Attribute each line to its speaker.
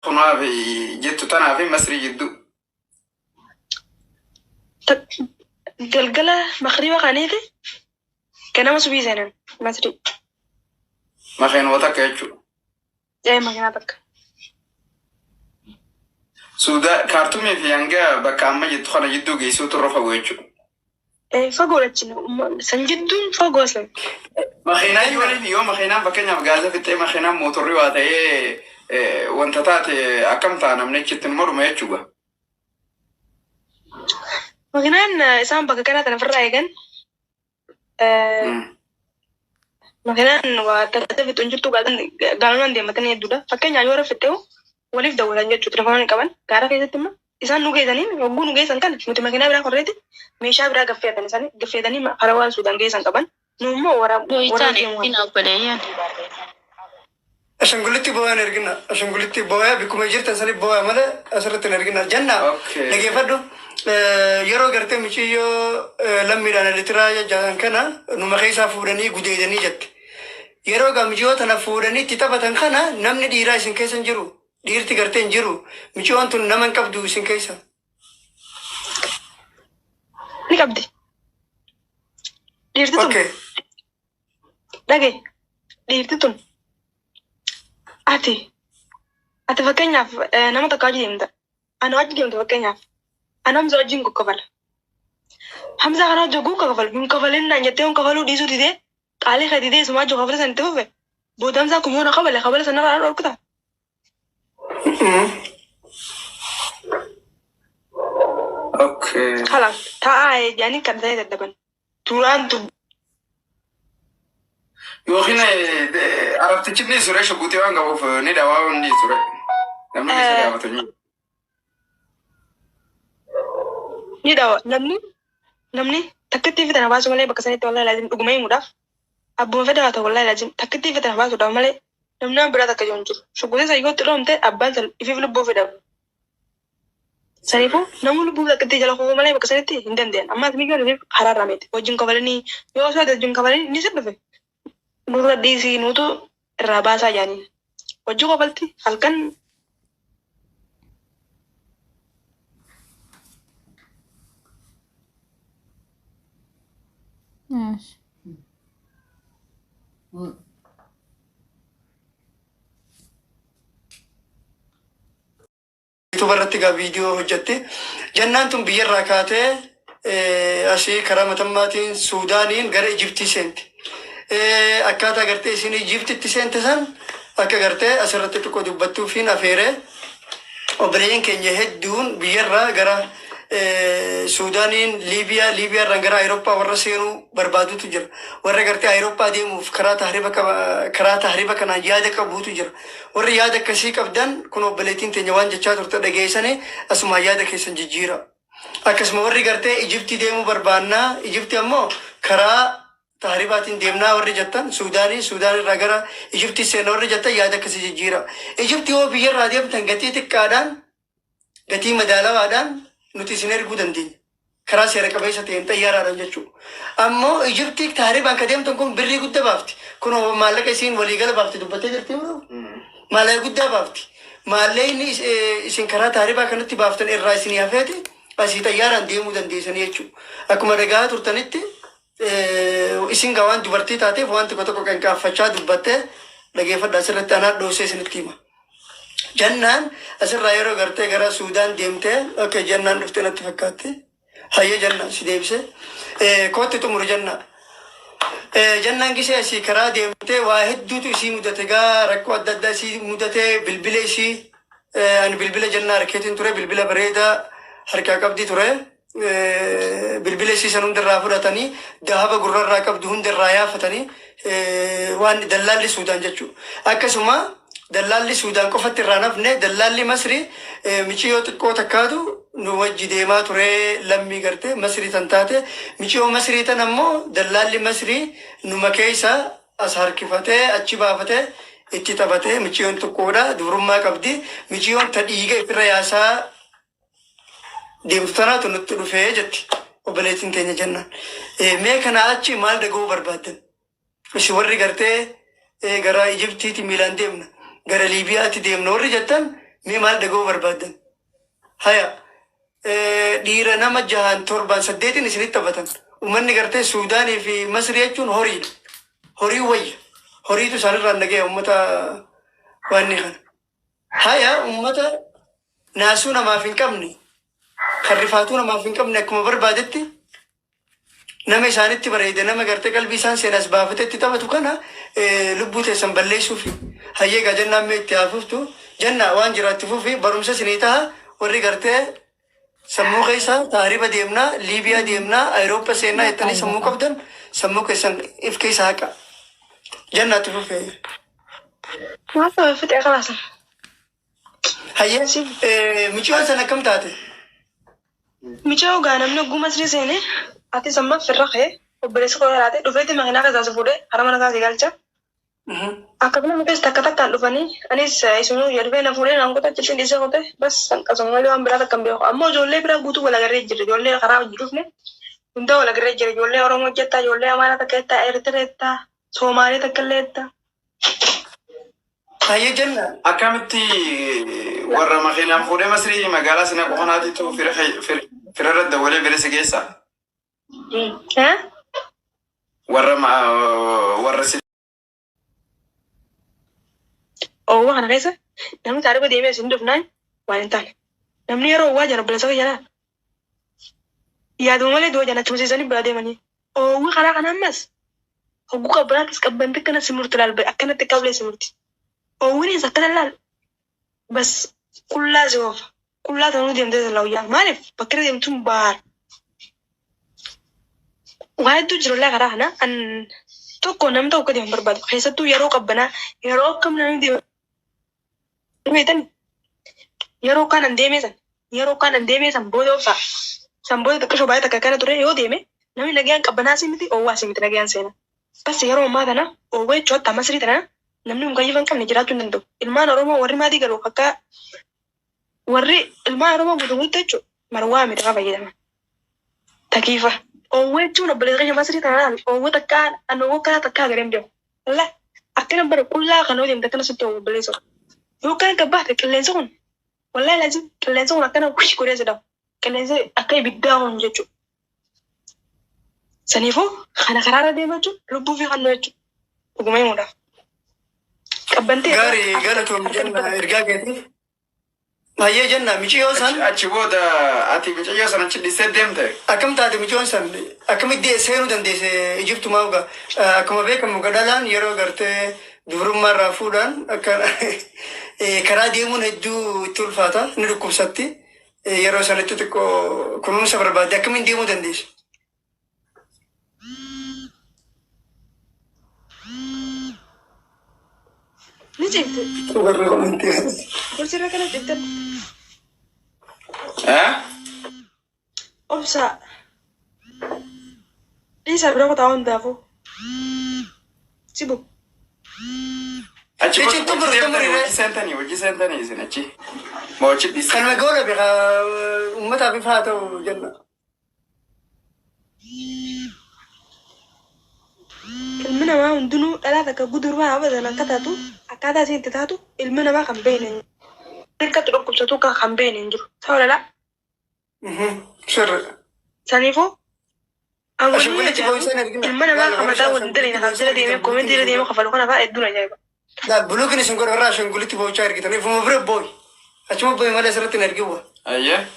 Speaker 1: ما في جيت تنا في مصر جدو
Speaker 2: قلقلة مخريبة قانيتي كنا مسوي زينا مصري
Speaker 1: ما خين وتك يجو
Speaker 2: ايه ما كناتك
Speaker 1: سودا كارتومي في عنجا بكامل جد خنا جدو جيسو ترفع ويجو
Speaker 2: ايه فقولتشنا سنجدون فقوسن
Speaker 1: ما خينا يوم يوم ما خينا بكني بجازة في ما خينا موتوري وهذا وانت تاتي أكم تانا من يجتن مرو ما يجوا
Speaker 2: ما كنا إسام بقى كانت أنا في الرأيجن ما كنا وتكتب تنجتو قالنا دي مكان يدودا فكان يجوا رفتوا وليف دولة جت تلفون كمان كارا كيس تما إسان نوجي زني وبو نوجي سانكان متى ما كنا بنا كوريتي ميشا برا قفية تاني ساني قفية تاني ما خروان سودان جي سانكابان نمو ورا
Speaker 3: عشان قلتي بويا نرجعنا عشان قلتي بويا بكم يجرت أصلي بويا ماله أصرت نرجعنا جنة لقي فدو يرو قرتي مشي لم يرانا لتراجع جان كنا نمخيسا فوراني قديدني جت يرو قام جوات أنا فوراني تتابع كنا نمني ديرا سنكيسن جرو ديرتي قرتين جرو مشي أنتم نمن كبدو سنكيسا
Speaker 2: نكبدي ديرتي
Speaker 3: أوكي
Speaker 2: لقي ديرتي ati fakkeenyaaf nama takka hojii deemta ana hojii deemta fakkeenyaaf ana hamza hojiin kokkofala hamza kana hojii oguu kokkofala hin kofalin naan jettee kofaluu dhiisuu didee qaalee ka didee sumaa hojii kofala san itti fufe booda hamzaa kun yoona kabale sanarraa dhorkuta.
Speaker 1: Okay.
Speaker 2: Halas taa'aa jedhanii kan ta'e daddaban turaan tu.
Speaker 1: يوخينا عرفت كني سورة شو قلتي وان قبوف نيدا واون دي سورة نمني سورة عرفتني
Speaker 2: نيدا نمني تكتي في تنباس ولا بكسنة ولا لازم أقومي مداف أبو فدا ولا لازم تكتي في تنباس ولا مالي نمنا برا تكجونجو شو قلتي سايقو تروم تي أبان سل يفيف لبو فدا سريفو نمو لبو تكتي جلا خو مالي بكسنة تي هندن دين أما تميجو نفيف حرار راميت وجين كفالني يوسوا تجين كفالني نسيب بفه Nurra diisi nutu irraa baasaa jaaniin hojii qofalti halkan
Speaker 3: tubarratti gaa viidiyoo hojjette jannaan tun biyyarraa kaatee asii karaa matammaatiin suudaaniin gara Ijiptii seenti. Akkaataa gartee isin Ijiptitti seente san akka gartee asirratti xiqqoo dubbattuu fi afeeree obboleeyyan keenya hedduun biyyarraa gara Suudaaniin Liibiyaarraan gara Awurooppaa warra seenuu barbaadutu jira. Warra gartee Awurooppaa deemuuf karaa tahriba kanaan yaada qabuutu jira. Warri yaada akkasii qabdan kun obboleettiin teenya waan jechaa turte dhageessanii asuma yaada keessan jijjiira. Akkasuma warri gartee Ijiptii deemuu barbaannaa Ijiptii ammoo karaa tahribaatiin deemnaa warri jettan Suudaan irraa gara Ijiptii seenaa warri jettan yaada akkasii jijjiira. Ijiptii yoo biyyarraa deemtan gatii xiqqaadhaan gatii madaalawaadhaan nuti isin erguu dandeenya. Karaa seera qabeessa ta'een xayyaaraadhaan jechuudha. Ammoo Ijiptii tahribaan ka deemtan kun birrii guddaa baafti. Kun maallaqa isiin waliigala baafti dubbattee jirti moo? Maallaqa guddaa baafti. Maallaqni isin karaa tahribaa kanatti baaftan irraa isin hafeeti asii xayyaaraan deemuu dandeessanii jechuudha. Akkuma dhagaa turtanitti isin gawaan dubartii taateef waan tokko kan kaaffachaa dubbattee dhageeffadha asirratti anaa dhoosee isinitti hima. Jannaan asirraa yeroo gartee gara Suudaan deemtee akka jannaan dhuftee natti fakkaatte hayya jannaan si deebise kootti xumuru jannaa. Jannaan gisee asii karaa deemtee waa hedduutu isii mudate gaa rakkoo adda addaa isii mudate bilbila isii ani bilbila jannaa harkeetiin ture bilbila bareedaa harkaa qabdi ture. Bilbila isii san hundarraa fudhatanii dahaba gurrarraa qabdu hundarraa yaafatanii waan dallaalli Suudaan jechuudha. Akkasuma dallaalli Suudaan qofatti irraa nafne dallaalli Masrii michiyoo xiqqoo takkaatu nu wajji deemaa ture lammii gartee Masrii tan taate michiyoo Masrii tan ammoo dallaalli Masrii numa keessa as harkifatee achi baafatee itti taphatee michiyoon xiqqoodha dubrummaa qabdi michiyoon ta dhiiga ifirra yaasaa deemtu tanaatu nutti dhufee jetti obboleettiin teenya jennaan. Mee kana achi maal dhaga'uu barbaaddan? Isin warri gartee gara Ijiptiitti miilaan deemna gara Liibiyaatti deemna warri jettan مي مال دقو بربادن هيا ديرا نما جهان توربان سديتي نسيت تبتن ومن قرتي سوداني في مصر يجون هوري وي هوري تو سالر رندقي أمتا واني خان هيا أمتا ناسونا ما فين كمني خرفاتونا ما فين كمني أكما بربادتي نما إسانتي بريدة نما قرتي قلبي سان سيناس بافتتي تبتو كنا لبوتي سنبلي سوفي هيا جنة ميتي عفوفتو جنة وان جراتي فوفي برمسا سنيتها وري قرتي سمو كيسا تاريبا ديمنا ليبيا ديمنا أوروبا سينا إتني سمو كبدن سمو كيسا إف كيسا هكا جنة تفوفي
Speaker 2: ما في فتح خلاص
Speaker 3: هيا ميشوان سنة كم تاتي
Speaker 2: ميشاو غانا منو غو مصري سيني أتي سما في الرخي وبريس خوراتي دفعتي مغنا كذا سفودي حرامنا كذا سيغالجا أكمل مبيس تكتك تلفني أنيس يسونو يربي نفوري نانكو تجلسين ديسا خوته بس أسمع لهم برا تكمل أما جولة برا غوتو ولا غير جري جولة خراب جروفني كنت ولا غير جري جولة أورمو جتا جولة أمانة تكتا إرتريتا سومالي تكليتا
Speaker 3: هيا جنة
Speaker 1: akkamitti warra makiinaan fuudhee masrii magaalaa sina qofonaatiitu firarra dawalee birisi geessa
Speaker 2: ها
Speaker 1: warra si
Speaker 2: أو أنا كيسة نحن تعرف ديمي سندوف ناي وانتان نحن يرو واجنا بلسك جنا يا دومالي دو جنا تمسي سني برادي مني أو خلاص أنا مس هو كبرات كبنت كنا سمرت لالب أكنا تكابل سمرتي أو وين سكنا لال بس كلها زوف كلها تنو ديم ده لو يا مالف بكرة ديم توم بار واحد تجرو لا خلاص أنا أن تو كونام تو كده برباد خيسة تو يرو كبنا يرو كم نحن ديم Meetan yeroo kaan deemee san booda obsa san booda takka shobaa takka kana ture yoo deeme namni nagayaan qabbanaa si miti oowwaa si miti nagayaan seena bas yeroo ammaa tana oowwaa jechuun hatta masrii tana namni mukayyifan qabne jiraachuu hin danda'u ilmaan oromoo warri maatii galu akka warri ilmaan oromoo guutuutti jechuun marwaa miti qaba fayyadaman takiifa oowwaa jechuun obboleessa keenya masrii tana oowwaa takkaa anoowwaa kana takkaa gareem deemu alla akkana bara qullaa kanoo deemte akkana sitti obboleessa يوكان كبحت كلنسون والله لازم كلنسون أكنا وش كوريز ده كلنسون أكيد بداهم جتو سنيفو خنا خرارة دي بتو لبو في خنو جتو وقومي مودا كبنتي
Speaker 3: غاري توم جنة إرجع كده هيا جنة ميشي يوسان
Speaker 1: أشوفه ده أتي ميشي يوسان أشي ديسة ديمته
Speaker 3: أكمل تاتي ميشي يوسان أكمل دي سيرو دندي سه إجيبتو ماوغا أكمل بيك مقدالان يرو غرتة دورم مرة فودان أكن كرا ديمون هدو تولفاتا نركب ستي يرو سنتو تكو كنون سبر بعد أكمل ديمون دنديش
Speaker 2: نجيت
Speaker 3: سوبر كومنتي
Speaker 2: كل شيء كنا جدا
Speaker 1: ها
Speaker 2: أبصر ليس برا كتاون دافو سيبو
Speaker 1: أشوفه وجي سنتني سنتي ما وجي ديسة
Speaker 3: كان مقولة بقى متى بفاتو جنة
Speaker 2: المنا ما عندنا ثلاثة كقدر ما أبدا كتاتو أكادا سين تاتو المنا ما كان بينن كتر كبساتو كان بينن جو سولا لا
Speaker 3: شر
Speaker 2: سانيفو
Speaker 3: أشوف لك تبغى إنسان
Speaker 2: المنا ما كان متاول دلنا خمسة ديمة كومنتي ديمة خفلو كنا بقى الدنيا جايبة
Speaker 3: لا بلوك نسنقول راش نقول لك تبغى شارك تاني فما برا بوي أشوف بوي ما لسه رتنا رجوا
Speaker 1: أيه